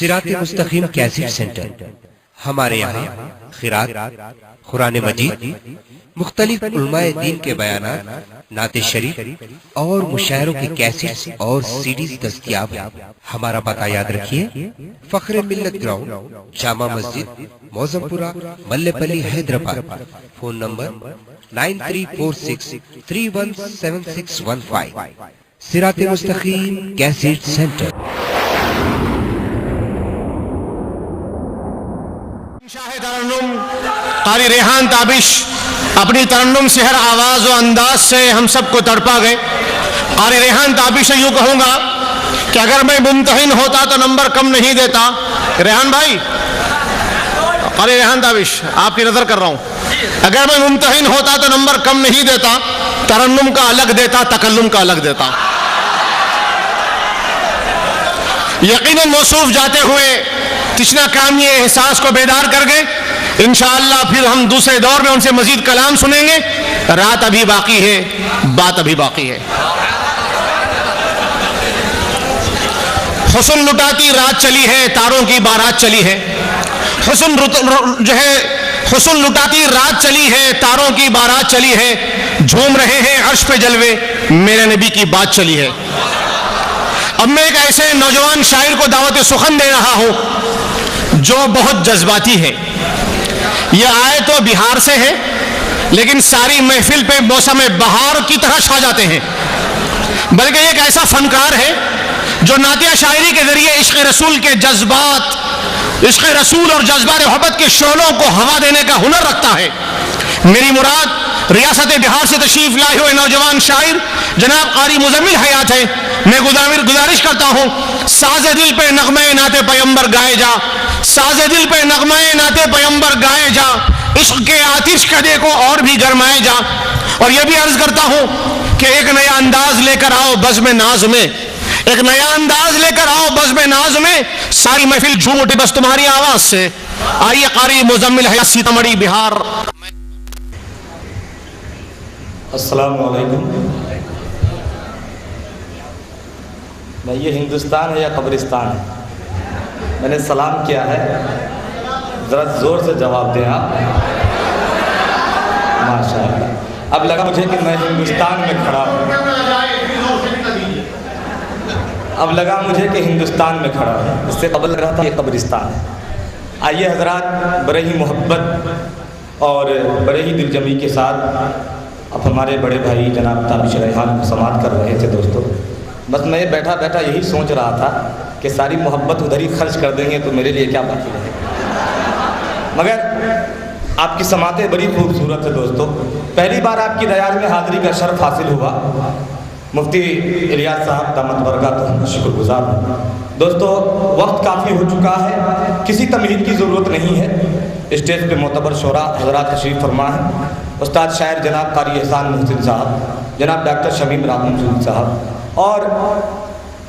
صراط مستقیم cassette centre. ہمارے یہاں قرات، قرآن مجید، مختلف علماء دین کے بیانات، نعت شریف اور مشاعروں کی کیسٹس اور سیڈیز دستیاب ہیں۔ ہمارا پتہ یاد رکھیے، فخر ملت گراؤنڈ، جامع مسجد، موزم پورہ، ملے پلی، حیدرآباد۔ Phone number 9346317615۔ صراط مستقیم کیسٹ سینٹر۔ شاہ ترنم قاری ریحان تابش اپنی ترنم سے ہر آواز و انداز سے ہم سب کو تڑپا گئے۔ قاری ریحان تابش سے یوں کہوں گا کہ اگر میں ممتحن ہوتا تو نمبر کم نہیں دیتا۔ ریحان بھائی، قاری ریحان تابش، آپ کی نظر کر رہا ہوں، اگر میں ممتحن ہوتا تو نمبر کم نہیں دیتا، ترنم کا الگ دیتا، تکلم کا الگ دیتا۔ یقیناً موصوف جاتے ہوئے تشنا کامی احساس کو بیدار کر گئے۔ انشاءاللہ پھر ہم دوسرے دور میں ان سے مزید کلام سنیں گے۔ رات ابھی باقی ہے، بات ابھی باقی ہے۔ حسن لٹاتی رات چلی ہے، تاروں کی بارات چلی ہے۔ حسن لٹاتی رات چلی ہے، تاروں کی بارات چلی ہے۔ جھوم رہے ہیں عرش پہ جلوے، میرے نبی کی بات چلی ہے۔ اب میں ایک ایسے نوجوان شاعر کو دعوت سخن دے رہا ہوں جو بہت جذباتی ہے۔ یہ آئے تو بہار سے ہے، لیکن ساری محفل پہ موسم بہار کی طرح چھا جاتے ہیں۔ بلکہ ایک ایسا فنکار ہے جو نعتیہ شاعری کے ذریعے عشق رسول کے جذبات، عشق رسول اور جذبات محبت کے شعلوں کو ہوا دینے کا ہنر رکھتا ہے۔ میری مراد ریاست بہار سے تشریف لائے ہوئے نوجوان شاعر جناب قاری مزمل حیات ہے۔ میں گزارش کرتا ہوں، ساز دل پہ نغمہ نعت پیمبر گائے جا، ساز دل پہ نغمہ نعت پیمبر گائے جا، عشق کے آتش کدے کو اور بھی گرمائے جا۔ اور یہ بھی عرض کرتا ہوں کہ ایک نیا انداز لے کر آؤ بزم ناز میں، ایک نیا انداز لے کر آؤ بزم ناز میں، ساری محفل جھوم اٹھی بس تمہاری آواز سے۔ آئیے قاری مزمل حیات، سیتامڑھی، بہار۔ السلام علیکم۔ میں یہ ہندوستان ہے یا قبرستان ہے؟ میں نے سلام کیا ہے، ذرا زور سے جواب دیں آپ۔ ماشاءاللہ، اب لگا مجھے کہ میں ہندوستان میں کھڑا ہوں، اب لگا مجھے کہ ہندوستان میں کھڑا ہوں، اس سے قبل لگ رہا تھا یہ قبرستان ہے۔ آئیے حضرات، بڑے ہی محبت اور بڑے ہی دل جمی کے ساتھ اب ہمارے بڑے بھائی جناب تابش ریحان کو سماعت کر رہے تھے۔ دوستو، بس میں بیٹھا بیٹھا یہی سوچ رہا تھا کہ ساری محبت ادھر ہی خرچ کر دیں گے تو میرے لیے کیا باقی رہے گا، مگر آپ کی سماعتیں بڑی خوبصورت ہے۔ دوستو، پہلی بار آپ کی دیار میں حاضری کا شرف حاصل ہوا۔ مفتی الیاس صاحب دامت برکاتہم کا شکر گزار ہوں۔ دوستو، وقت کافی ہو چکا ہے، کسی تمہید کی ضرورت نہیں ہے۔ اسٹیج پہ معتبر شعراء حضرات تشریف فرما ہیں۔ استاد شاعر جناب قاری احسان محسن صاحب، جناب ڈاکٹر شمیم راہم صاحب اور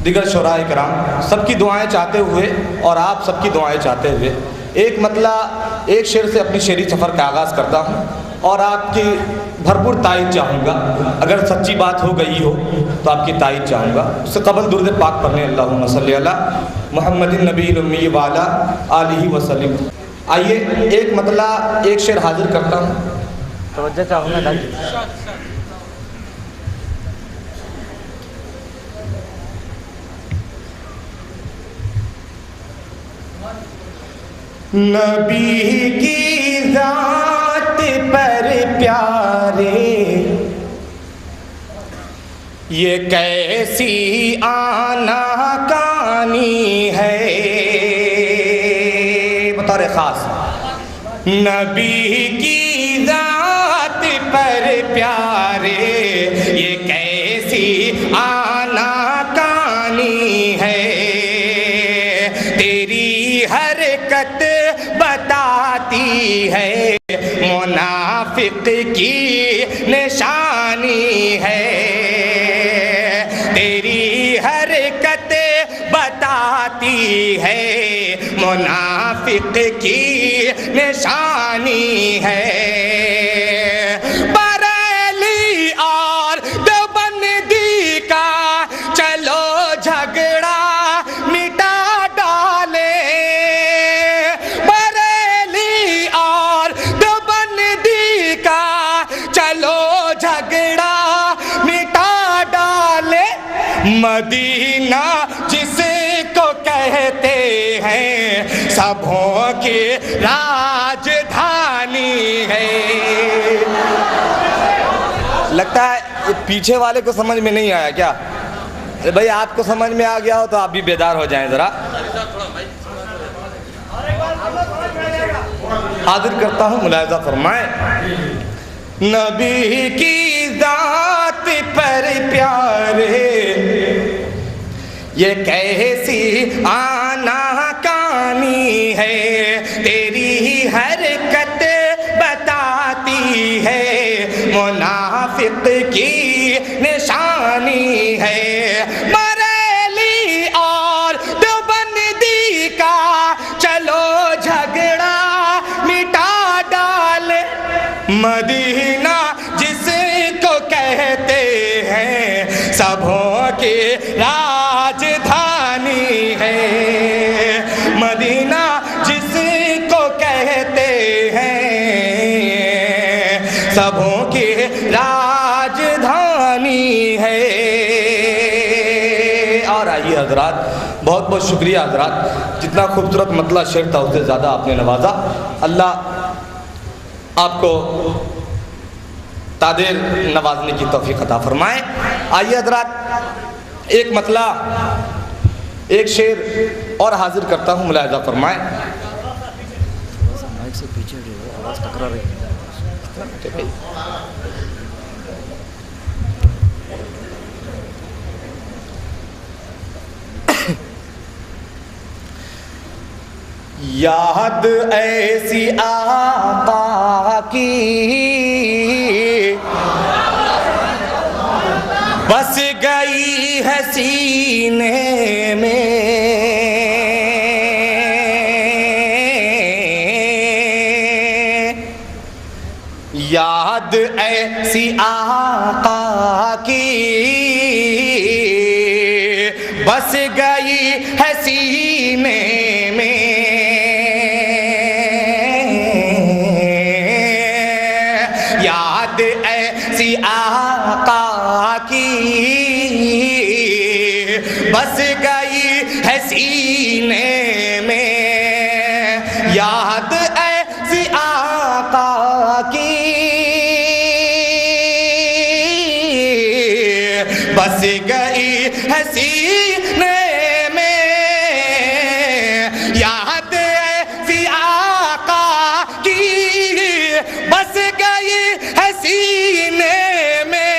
دیگر شعراء کرام، سب کی دعائیں چاہتے ہوئے اور آپ سب کی دعائیں چاہتے ہوئے ایک مطلع ایک شعر سے اپنی شعری سفر کا آغاز کرتا ہوں اور آپ کی بھرپور تائید چاہوں گا۔ اگر سچی بات ہو گئی ہو تو آپ کی تائید چاہوں گا۔ اس سے قبل درود پاک پڑھنے، اللہم صلی علی محمد النبی الامی وعلی آلہ وسلم۔ آئیے ایک مطلع ایک شعر حاضر کرتا ہوں، توجہ چاہوں گا۔ نبی کی ذات پر پیارے، یہ کیسی آنا کانی ہے، بطور خاص نبی کی ذات پر پیارے، یہ کیسی آنا کانی ہے، تیری حرکت بتاتی ہے منافق کی نشانی ہے، تیری حرکت بتاتی ہے منافق کی نشانی ہے۔ بریلی اور دیوبندی کا چلو جھگڑا مٹا ڈالے، مدینہ جسے کو کہتے ہیں سبوں کی راجدھانی ہے. لگتا ہے پیچھے والے کو سمجھ میں نہیں آیا کیا؟ بھائی آپ کو سمجھ میں آ گیا ہو تو آپ بھی بیدار ہو جائیں ذرا. حاضر کرتا ہوں, ملاحظہ فرمائیں. نبی کی ذات پر پیارے یہ کیسی آنا کانی ہے, تیری حرکت بتاتی ہے منافق کی نشانی ہے. بریلی اور دیوبندی کا چلو جھگڑا مٹا ڈال, مدینہ جسے کو کہتے ہیں سبوں کی راجدھانی ہے. مدینہ جسے کو کہتے ہیں سبوں کی راجدھانی ہے. اور آئیے حضرات, بہت بہت شکریہ حضرات, جتنا خوبصورت مطلع شعر تھا اس سے زیادہ آپ نے نوازا. اللہ آپ کو تادیر نوازنے کی توفیق عطا فرمائے. آئیے حضرات, ایک مطلع ایک شعر اور حاضر کرتا ہوں, ملاحظہ فرمائیں. یاد ایسی آقا کی بس گئی ہے سینے میں, یاد ایسی آقا کی بس گئی ہے سینے میں, یاد ایسی آقا کی بس گئی ہے سینے میں, یاد ایسی آقا کی بس گئی ہے سینے میں, یاد ایسی آقا کی بس گئی ہے سینے میں,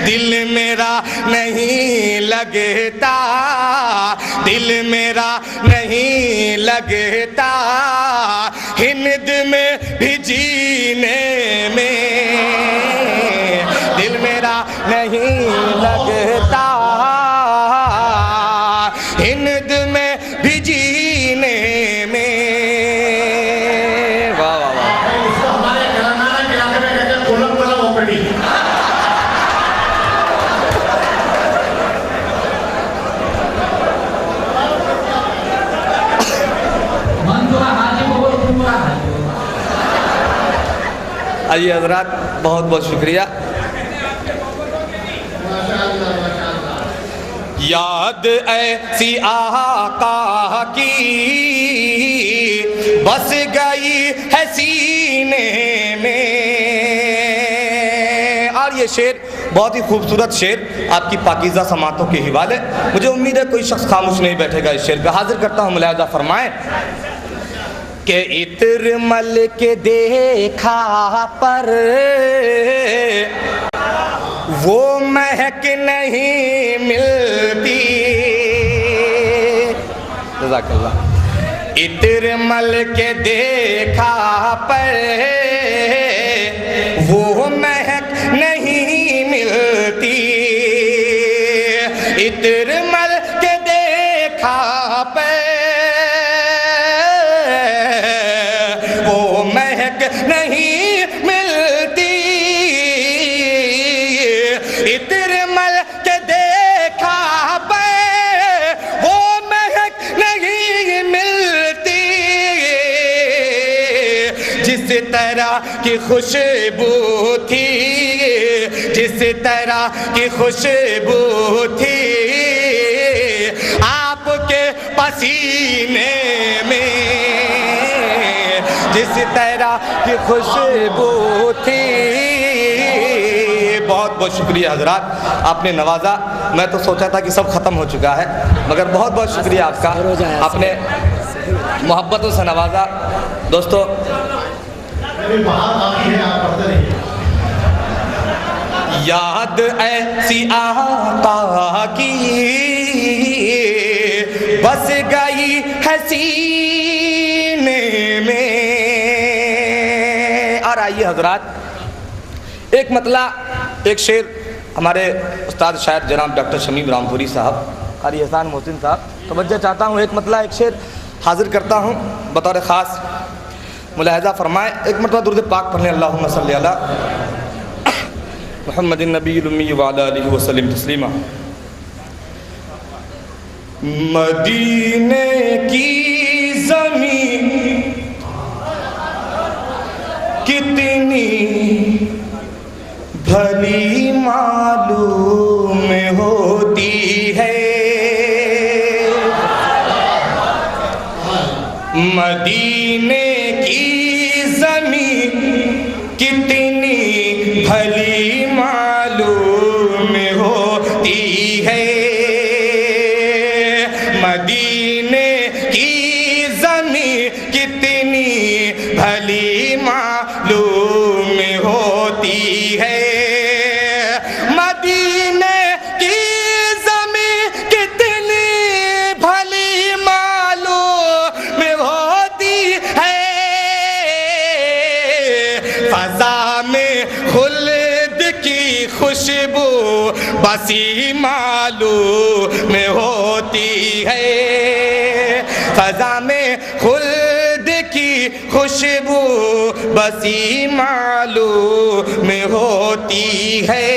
دل میرا نہیں لگتا, دل میرا نہیں لگتا ہند میں بھی جینے میں, دل میرا نہیں لگتا ہند میں بھی جینے میں. واہ واہ واہ. آئیے حضرات, بہت بہت شکریہ. یاد ایسی آقا کی بس گئی ہے سینے میں. اور یہ شعر بہت ہی خوبصورت شعر آپ کی پاکیزہ سماعتوں کے حوالے. مجھے امید ہے کوئی شخص خاموش نہیں بیٹھے گا اس شعر پہ. حاضر کرتا ہوں, ملاحظہ فرمائیں کہ عطر مل کے دیکھا پر وہ مہک نہیں ملتی, جزاک اللہ. عطر مل کے دیکھا پر وہ مہک نہیں ملتی, عطر مل کے دیکھا پر وہ مہک نہیں ملتی, عطر مل کے دیکھا پہ وہ مہک نہیں ملتی, جس طرح کی خوشبو تھی جس طرح کی خوشبو تھی آپ کے پسینے میں، جس طرح کی خوشبو تھی. بہت بہت شکریہ حضرات، آپ نے نوازا. میں تو سوچا تھا کہ سب ختم ہو چکا ہے، مگر بہت بہت شکریہ آپ کا، آپ نے محبتوں سے نوازا. دوستو یاد ایسی آقا کی بس گئی ہے سینے میں. اور آئیے حضرات، ایک مطلع، ایک شعر ہمارے استاد شاعر جناب ڈاکٹر شمیم رامپوری صاحب، قاری احسان محسن صاحب، توجہ چاہتا ہوں. ایک مطلع، ایک شعر حاضر کرتا ہوں بطور خاص، ملاحظہ فرمائے. ایک مرتبہ درود پاک پڑھنے، اللہم صلی علی محمد النبی الامی وعلی آلہ وسلم تسلیما. مدینے کی زمین کتنی بھلی معلوم ہوتی ہے، مدینے کی زمین کتنی بھلی معلوم ہوتی ہے، مدینے کی زمین کتنی بھلی معلوم ہوتی ہے، مدینے کی زمین کتنی بھلی معلوم ہوتی ہے، فضا میں خلد کی خوشبو بسی معلوم ہوتی ہے، فضا میں خلد کی خوشبو بسی معلوم ہوتی ہے.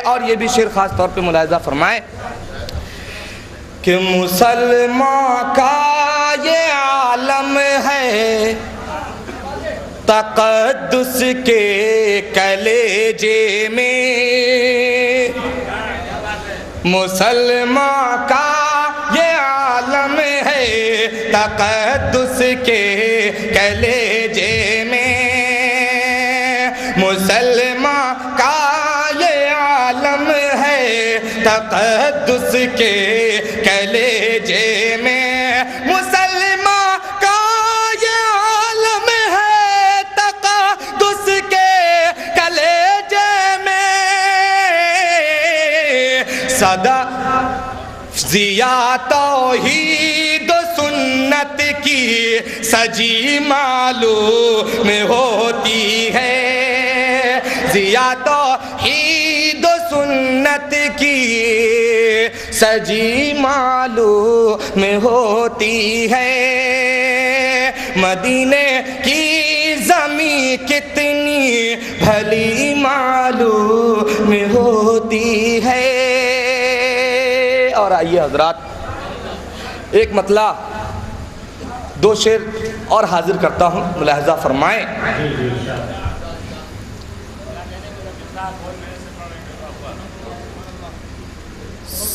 اور یہ بھی شعر خاص طور پہ ملاحظہ فرمائے کہ مسلمان کا یہ عالم ہے تقدس کے کلیجے میں، مسلمان کا یہ عالم ہے تقدس کے کلیجے میں، مسلمان کا یہ عالم ہے تقدس کے کلیجے میں، مسلمان کا یہ عالم ہے تقدس کے کلیجے میں، صدا ضیا توحید و سنت کی سجی معلوم ہوتی ہے، ضیا توحید و سنت کی سجی معلوم ہوتی ہے، مدینے کی زمین کتنی بھلی معلوم ہوتی ہے. اور آئیے حضرات، ایک مطلع، دو شعر اور حاضر کرتا ہوں، ملاحظہ فرمائیں.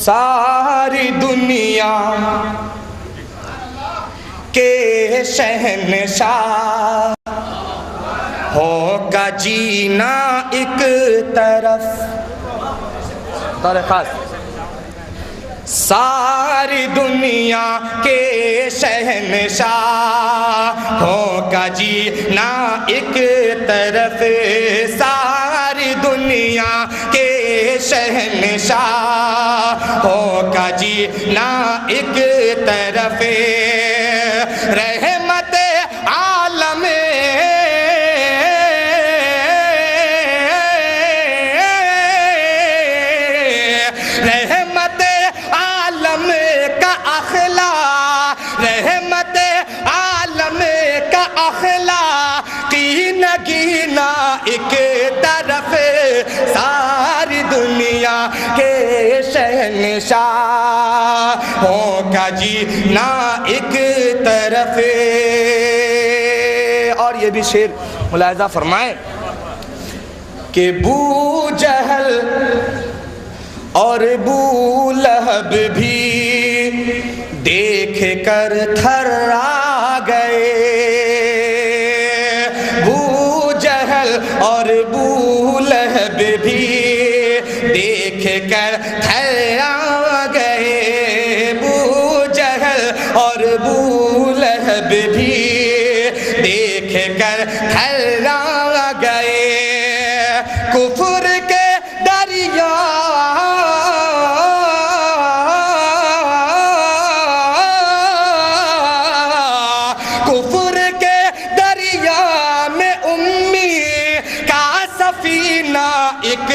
ساری دنیا کے شہنشاہ ہوگا جینا ایک طرف. طور خاص، ساری دنیا کے شہنشاہ ہوگا جینا ایک طرف، ساری دنیا کے شہنشاہ ہوگا جینا ایک طرف، رحمت عالم رحمت عالم کا اخلا، رحمت عالم کا اخلا کی نگینا ایک طرف، ساری دنیا کے شہنشاہ ہوگا جینا ایک طرف. اور یہ بھی شعر ملاحظہ فرمائیں کہ بو جہل اور بو لہب بھی دیکھ کر تھرا گئے، بو جہل اور بو لہب بھی دیکھ کر تھرا گئے، بو جہل اور بو لہب بھی دیکھ کر تھرا گئے، کفر کے دریا ایک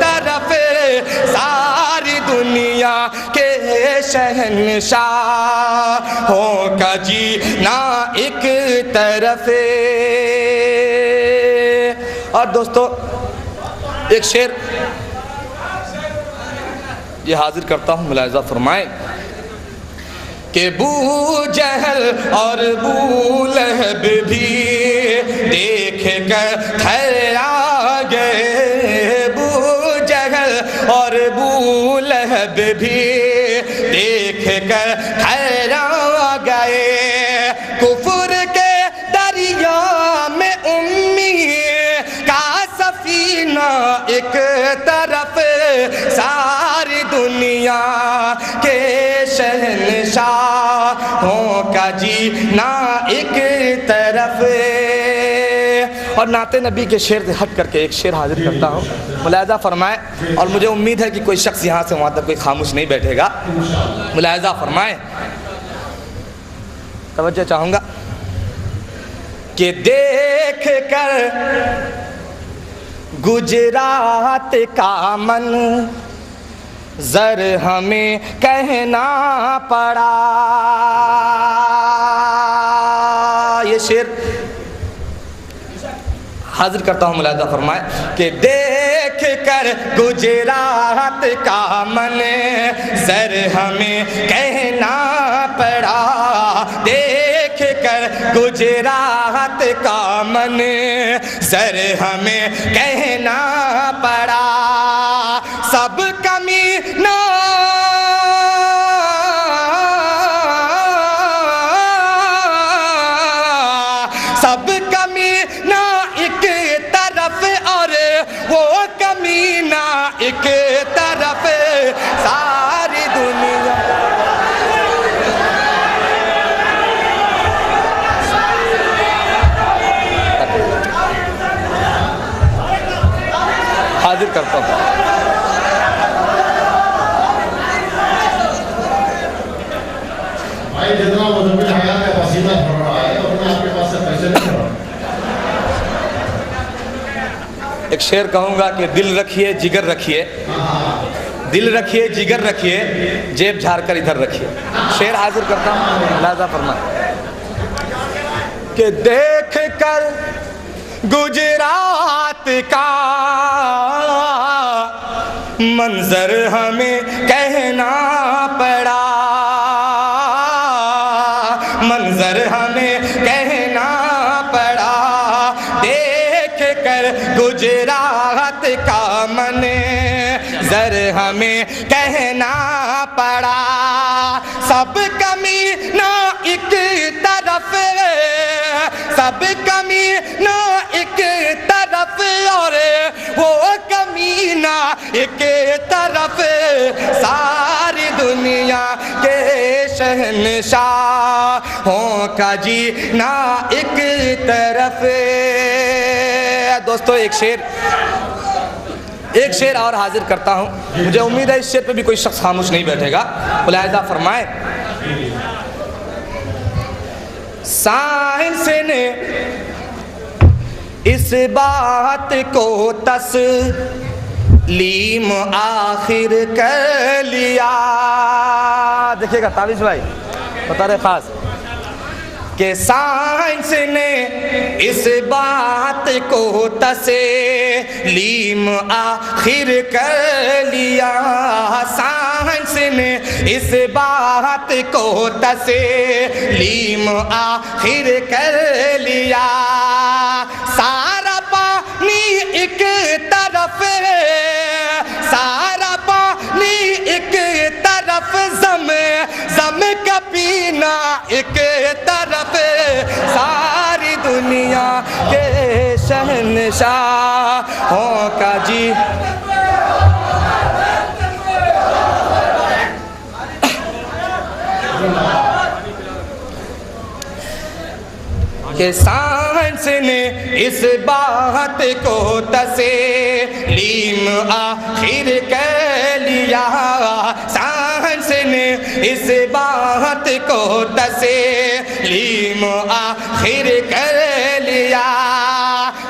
طرف ساری دنیا کے شہنشاہوں کا جینا ایک طرف۔ اور دوستو ایک شعر یہ حاضر کرتا ہوں، ملاحظہ فرمائیں کہ بو جہل اور بو لہب بھی دیکھ کر تھرا گئے، بو جہل اور بو لہب بھی دیکھ کر تھرا گئے، کفر کے دریا میں امی کا سفینہ ایک طرف ساری دنیا کے شہنشاہوں کا جینا ایک طرف۔ اور نعت نبی کے شعر سے ہٹ کر کے ایک شعر حاضر کرتا ہوں، ملاحظہ فرمائیں، اور مجھے امید ہے کہ کوئی شخص یہاں سے وہاں تک کوئی خاموش نہیں بیٹھے گا، ملاحظہ فرمائیں، توجہ چاہوں گا کہ دیکھ کر گجرات کا منظر ہمیں کہنا پڑا، یہ شعر حاضر کرتا ہوں، ملاحظہ فرمائے کہ دیکھ کر گجرات کا منظر ہمیں کہنا پڑا، دیکھ کر گجرات کا منظر ہمیں کہنا پڑا، سب کمینہ سب کمینہ ایک طرف اور وہ کمینہ ایک طرف ساری دنیا۔ حاضر کرتا ہوں، بھائی جتنا مذہبی حیات کا پسینہ پڑ رہا ہے اتنا آپ کے پاس سے پیسے نہیں پڑ رہا۔ ایک شعر کہوں گا کہ دل رکھیے جگر رکھیے، دل رکھیے جگر رکھیے، جیب جھاڑ کر ادھر رکھیے۔ شعر حاضر کرتا ہوں، ملاحظہ فرمائیں کہ دیکھ کر گجرات کا منظر ہمیں کہنا پڑا، منظر ہمیں کہنا پڑا، دیکھ کر گجرات کا منظر ہمیں کہنا پڑا، سب کمینہ ایک طرف، سب کمینہ ایک طرف اور وہ کمینہ ایک طرف ساری دنیا کے شہنشاہوں کا جینا ایک طرف۔ دوستو ایک شعر اور حاضر کرتا ہوں، مجھے امید ہے اس شعر پہ بھی کوئی شخص خاموش نہیں بیٹھے گا، ملاحظہ فرمائیں۔ سائنس نے اس بات کو تسلیم آخر کر لیا، دیکھیے گا تابش بھائی بتا رہے خاص کہ سائنس نے اس بات کو تسلیم آخر کر لیا، سائنس نے اس بات کو تسلیم آخر کر لیا، سارا پانی ایک طرف دنیا کے شہنشاہوں کا جی کہ سائنس نے اس بات کو تسلیم آخر کر لیا، سائنس نے اس بات کو تسلیم آخر کر لیا،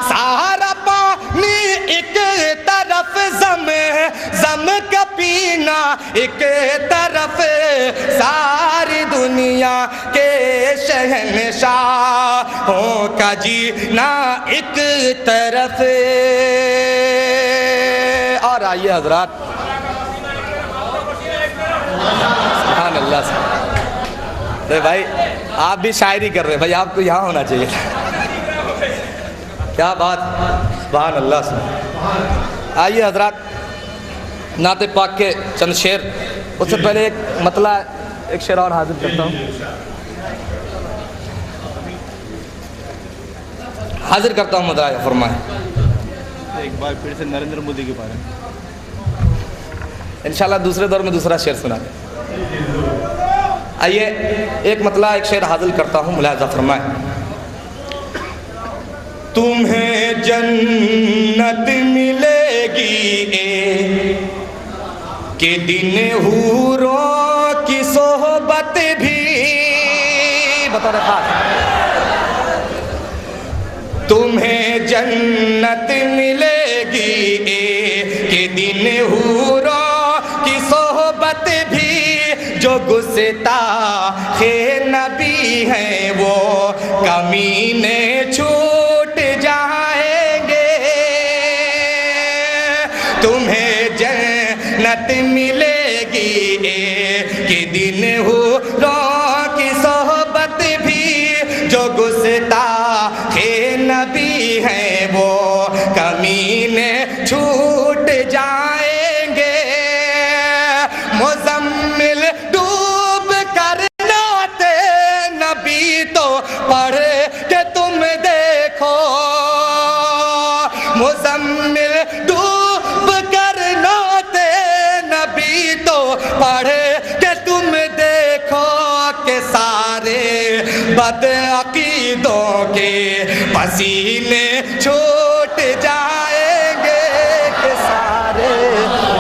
سارا پانی ایک طرف زم کا پینا ایک طرف، ساری دنیا کے شہنشاہوں کا جینا ایک طرف۔ اور آئیے حضرات، سبحان اللہ سے بھائی آپ بھی شاعری کر رہے ہیں، بھائی آپ کو یہاں ہونا چاہیے، کیا بات، سبحان اللہ سے۔ آئیے حضرات، نعت پاک کے چند شعر، اس سے پہلے ایک مطلع ایک شعر اور حاضر کرتا ہوں، مدعا فرمائیں۔ ایک بار پھر سے نریندر مودی کے بارے میں انشاءاللہ دوسرے دور میں دوسرا شعر سنا دیں۔ آئیے ایک مطلع ایک شعر حاضر کرتا ہوں، ملاحظہ فرمائیں۔ تمہیں جنت ملے گی کہ دن حوروں کی صحبت بھی، بتا رہا تمہیں جنت ملے گی کہ دن حوروں کی صحبت بھی، جو گستاخ نبی ہیں وہ کمینے چھوٹ جائیں گے، تمہیں جنت ملے گی کہ دن حوروں کی صحبت بھی، جو گستاخ نبی ہیں وہ کمینے چھوٹ جائیں گے، مزمل ڈوب کر نعت نبی تو پڑھ کے تم دیکھو، مزمل ڈوب کر نعت نبی تو پڑھ کے تم دیکھو، کہ سارے بد عقیدوں کے پسینے چھوٹ جائیں گے، کہ سارے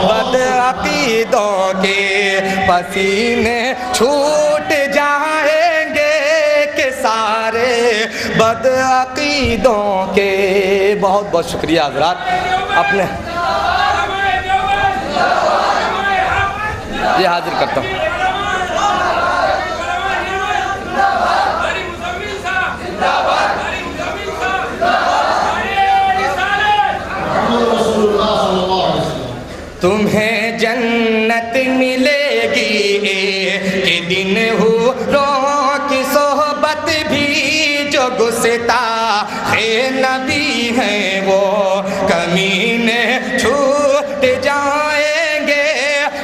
بد عقیدوں کے پسینے چھوٹ جائیں گے، کہ سارے بد عقیدوں کے۔ بہت بہت شکریہ حضرات، اپنے یہ حاضر کرتا ہوں۔ تمہیں جنت ملے گی کہ دن حوروں کی صحبت بھی، جو گستاخ نبی ہیں وہ کمینے چھوٹ جائیں گے،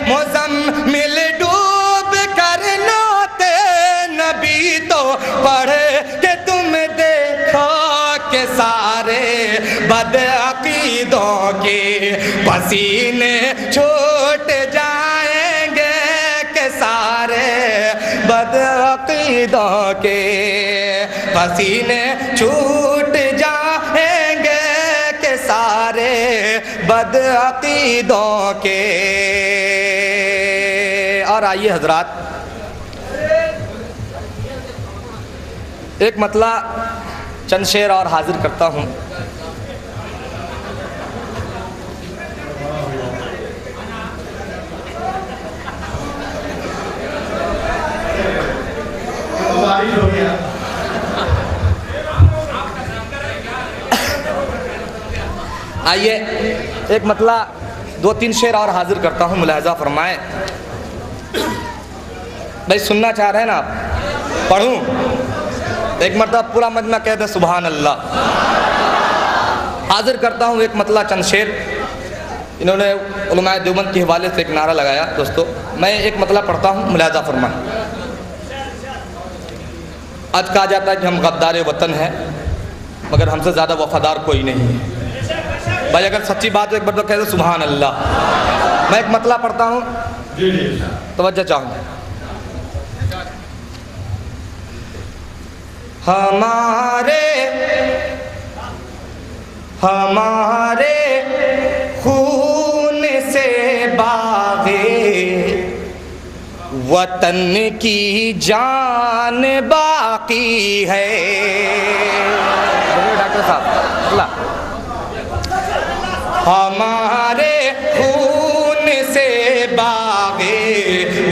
مزمل ڈوب کر نعت نبی تو پڑھ کے تم دیکھو، کہ سارے بد عقیدوں کے پسینے چھوٹ جائیں گے، کہ سارے بد عقیدوں کے پسینے چھوٹ جائیں گے، کہ سارے بد عقیدوں کے۔ اور آئیے حضرات، ایک مطلع چند شعر اور حاضر کرتا ہوں۔ آئیے ایک مطلع دو تین شعر اور حاضر کرتا ہوں، ملاحظہ فرمائیں۔ بھائی سننا چاہ رہے ہیں نا آپ؟ پڑھوں؟ ایک مرتبہ پورا مجمع کہہ دے سبحان اللہ۔ حاضر کرتا ہوں ایک مطلع چند شعر، انہوں نے علماء دیوبند کے حوالے سے ایک نعرہ لگایا۔ دوستو میں ایک مطلع پڑھتا ہوں، ملاحظہ فرمائیں۔ آج کہا جاتا ہے کہ ہم غدار وطن ہیں، مگر ہم سے زیادہ وفادار کوئی نہیں ہے۔ بھائی اگر سچی بات ہے ایک بار تو کہہ دو سبحان اللہ۔ میں ایک مطلع پڑھتا ہوں، توجہ چاہوں گا۔ ہمارے خون سے باغے وطن کی جان باقی ہے۔ ڈاکٹر صاحب اللہ، ہمارے خون سے باغے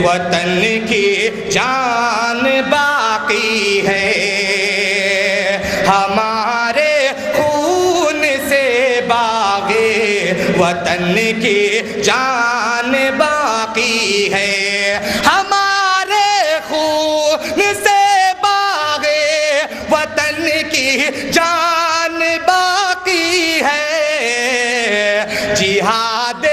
وطن کی جان باقی ہے، ہمارے خون سے باغے وطن کی جان باقی ہے، ہمارے خون سے باغے وطن کی جان باقی ہے، جہاد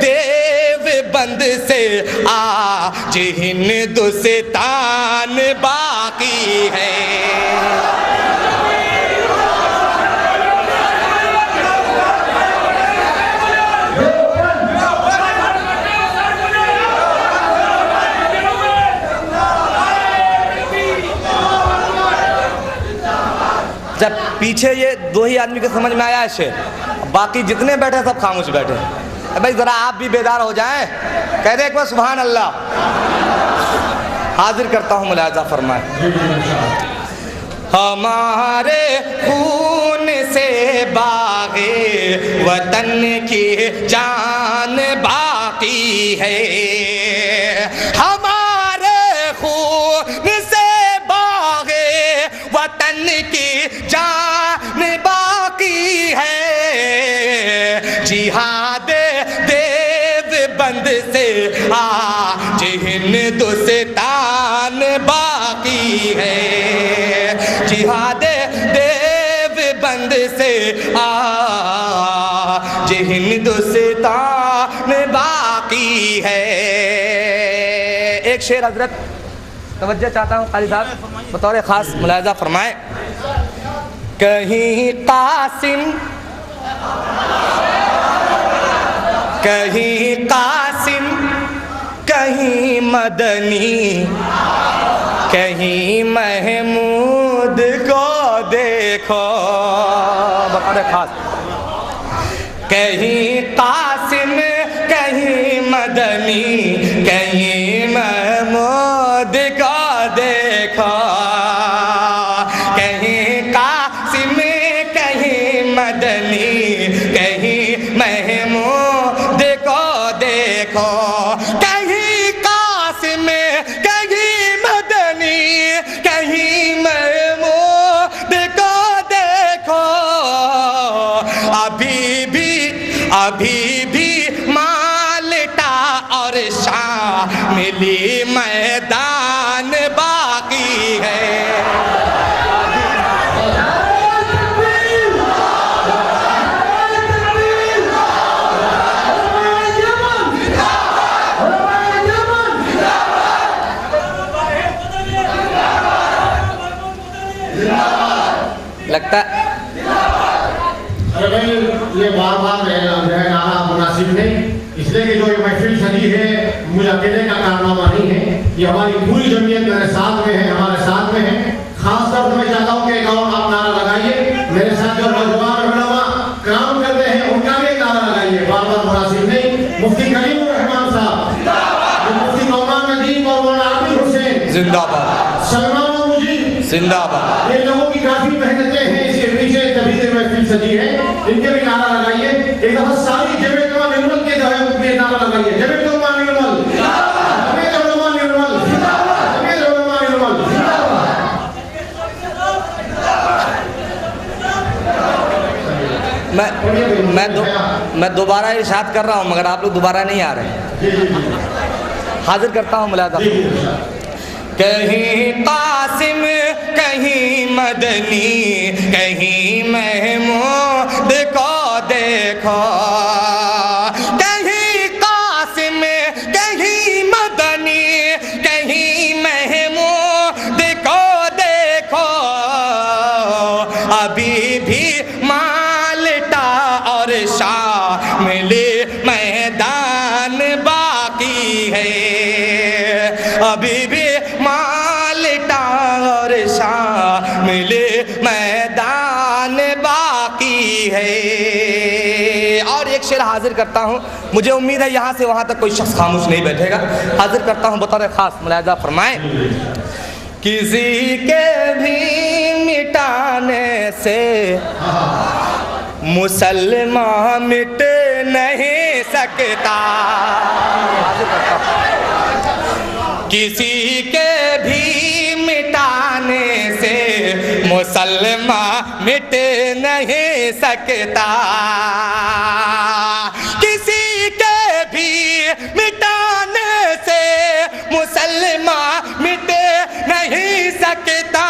دیو بند سے آج ہندوستان باقی ہے۔ جب پیچھے یہ دو ہی آدمی کے سمجھ میں آیا ہے شعر، باقی جتنے بیٹھے سب خاموش بیٹھے۔ بھائی ذرا آپ بھی بیدار ہو جائیں، کہہ دیں ایک بار سبحان اللہ۔ حاضر کرتا ہوں، ملاحظہ فرمائیں۔ ہمارے خون سے باغے وطن کی جان باقی ہے، ہمارے خون سے باغے وطن کی جان باقی ہے، جہاد دیو بند سے آج ہندوستان باقی ہے، جہاد دیو بند سے آج ہندوستان باقی ہے۔ ایک شعر حضرت توجہ چاہتا ہوں، قاری صاحب بطور خاص ملاحظہ فرمائیں۔ کہیں قاسم کہیں مدنی کہیں محمود کو دیکھو، بطور خاص کہیں قاسم کہیں مدنی کہیں محمود کو دیکھو، کہیں قاسم کہیں مدنی کہیں محمود کو دیکھو، کہیں قاسم کہیں مدنی کہیں محمود کو دیکھو، ابھی بھی مالٹا اور شاملی میدان باقی ہے۔ لگتا ہے یہ بار بار نعرہ مناسب نہیں، اس لیے کہ جو یہ محفل سجی ہے مجھے اکیلے کا کارنامہ نہیں ہے، یہ ہماری پوری جمعیت میرے ساتھ میں ہے، ہمارے ساتھ میں ہے۔ خاص طور پر میں چاہتا ہوں کہ ایک اور آپ نعرہ لگائیے، میرے ساتھ جو نوجوان علماء کام کرتے ہیں ان کا بھی ایک نعرہ لگائیے، بار بار مناسب نہیں۔ مفتی کریم الرحمان صاحب، مفتی نعمان ندیم اور مولانا عابد حسین زندہ باد، سلمان مجید زندہ باد، یہ لوگوں کی کافی محنتیں ہیں اس کے پیچھے، تبھی سے محفل سجی ہے، ان کے بھی نعرہ لگائیے۔ ایک دفعہ ساری جمعیت علماء نرمل کے نعرہ لگائیے، جمعیت علماء نرمل، جمعیت علماء نرمل، جمعیت علماء نرمل۔ میں دوبارہ ارشاد کر رہا ہوں مگر آپ لوگ دوبارہ نہیں آ رہے ہیں۔ حاضر کرتا ہوں ملاحظہ، کہیں قاسم کہیں مدنی کہیں محمود کو دیکھو، کہیں قاسم کہیں مدنی کہیں محمود کو دیکھو، ابھی شامل میدان باقی ہے، ابھی بھی مالٹا اور شامل میدان باقی ہے۔ اور ایک شعر حاضر کرتا ہوں، مجھے امید ہے یہاں سے وہاں تک کوئی شخص خاموش نہیں بیٹھے گا، حاضر کرتا ہوں بطور خاص، ملاحظہ فرمائیں۔ کسی کے بھی مٹانے سے مسلمان مٹ نہیں سکتا، کسی کے بھی مٹانے سے مسلمان مٹ نہیں سکتا، کسی کے بھی مٹانے سے مسلمان مٹ نہیں سکتا،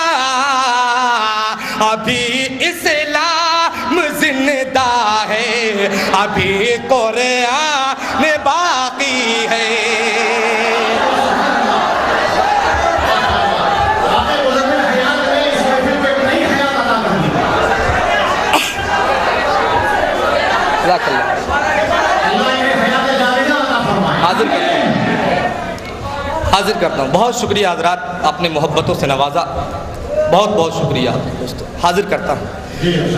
ابھی اسلام زندہ ہے، ابھی قرآن باقی ہے۔ حاضر کرتا ہوں، بہت شکریہ حضرات، آپ نے محبتوں سے نوازا، بہت بہت شکریہ دوستو، حاضر کرتا ہوں۔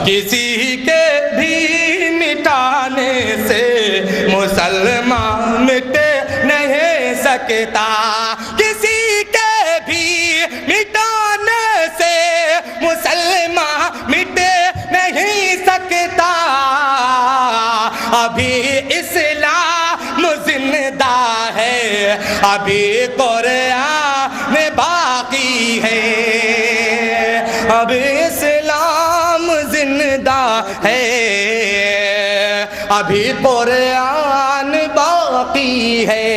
کسی کے بھی مٹانے سے مسلمان مٹ نہیں سکتا، کسی کے بھی مٹانے سے مسلمان مٹ نہیں سکتا، ابھی اسلام زندہ ہے، ابھی قرآن باقی ہے، ابھی اسلام زندہ ہے، ابھی قرآن باقی ہے۔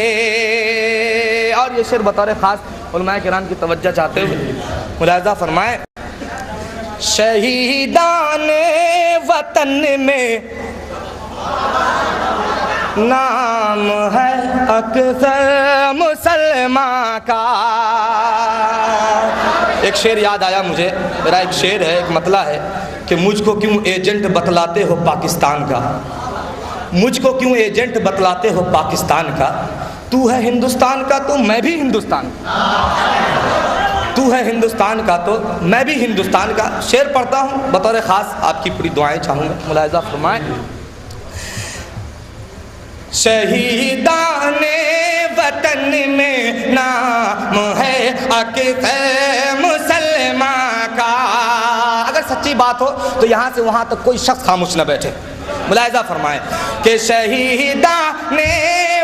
اور یہ شعر بطور خاص علماء کرام کی توجہ چاہتے ہوئے ملاحظہ فرمائیں۔ شہیدان وطن میں نام ہے اکثر مسلمان کا۔ ایک شعر یاد آیا مجھے، میرا ایک شعر ہے، ایک مطلع ہے کہ مجھ کو کیوں ایجنٹ بتلاتے ہو پاکستان کا، مجھ کو کیوں ایجنٹ بتلاتے ہو پاکستان کا، تو ہے ہندوستان کا تو میں بھی ہندوستان کا، تو ہے ہندوستان کا تو میں بھی ہندوستان کا۔ شعر پڑھتا ہوں، بطور خاص آپ کی پوری دعائیں چاہوں گا، ملاحظہ فرمائیں۔ شہیدان وطن میں نام ہے اکثر مسلمان کا۔ اگر سچی بات ہو تو یہاں سے وہاں تک کوئی شخص خاموش نہ بیٹھے، ملاحظہ فرمائیں کہ شہیدان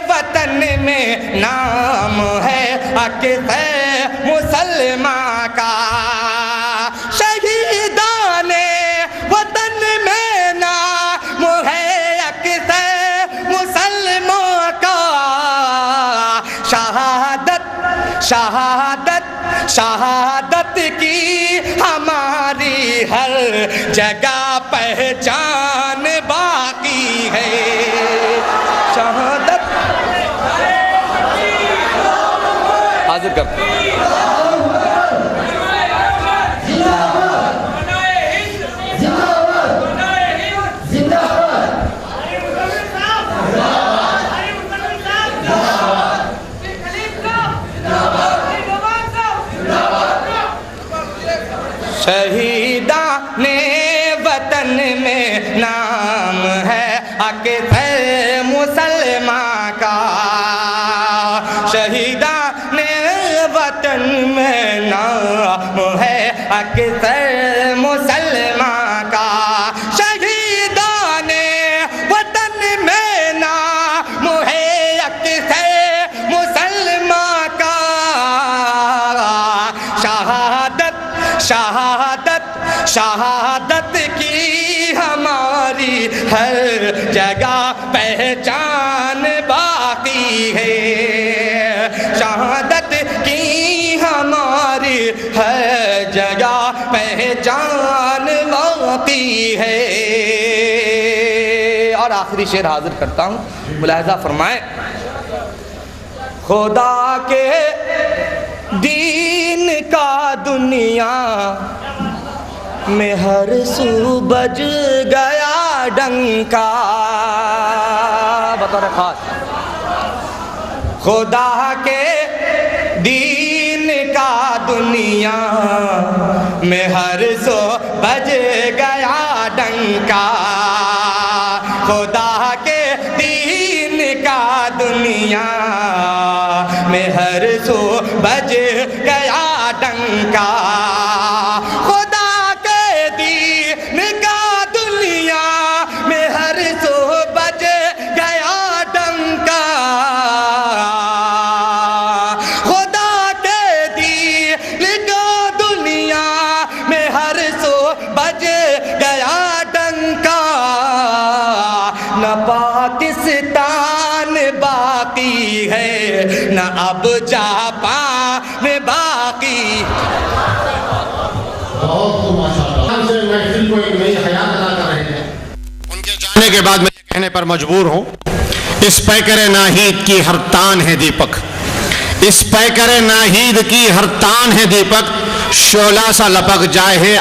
وطن میں نام ہے اکثر مسلمان کا، شہیدان وطن میں نام ہے اکثر مسلمان کا، شہادت شہادت شہادت کی ہماری ہر جگہ پہچان باقی ہے، شہادت حاضر کر شہیدان وطن میں نام ہے اکثر مسلمان کا، شہیدان وطن میں نام ہے اکثر مسلمان کا، شہیدان وطن میں نام ہے اکثر مسلمان کا، شہادت شہادت شہادت کی ہماری ہر جگہ پہچان باقی ہے، شہادت کی ہماری ہر جگہ پہچان باقی ہے۔ اور آخری شعر حاضر کرتا ہوں، ملاحظہ فرمائیں۔ خدا کے دین کا دنیا میں ہر سو بج گیا ڈنکا، بطور خاص خدا کے دین کا دنیا میں ہر سو بج گیا ڈنکا خدا کے دین کا دنیا میں ہر سو بج گیا ڈنکا خدا کے دین کا دنیا میں ہر سو بج گیا ڈنکا خدا کے دین کا دنیا میں ہر سو بج گیا ڈنکا نہ پاکستان باقی ہے نہ اب جاپان باقی محفل کو ایک نئی حیات عطا کر رہے ہیں. ان کے جانے کے بعد میں یہ کہنے پر مجبور ہوں اس پیکر ناہید کی ہر تان ہے دیپک اس پیکر ناہید کی ہر تان ہے دیپک شعلہ سا لپک جائے ہے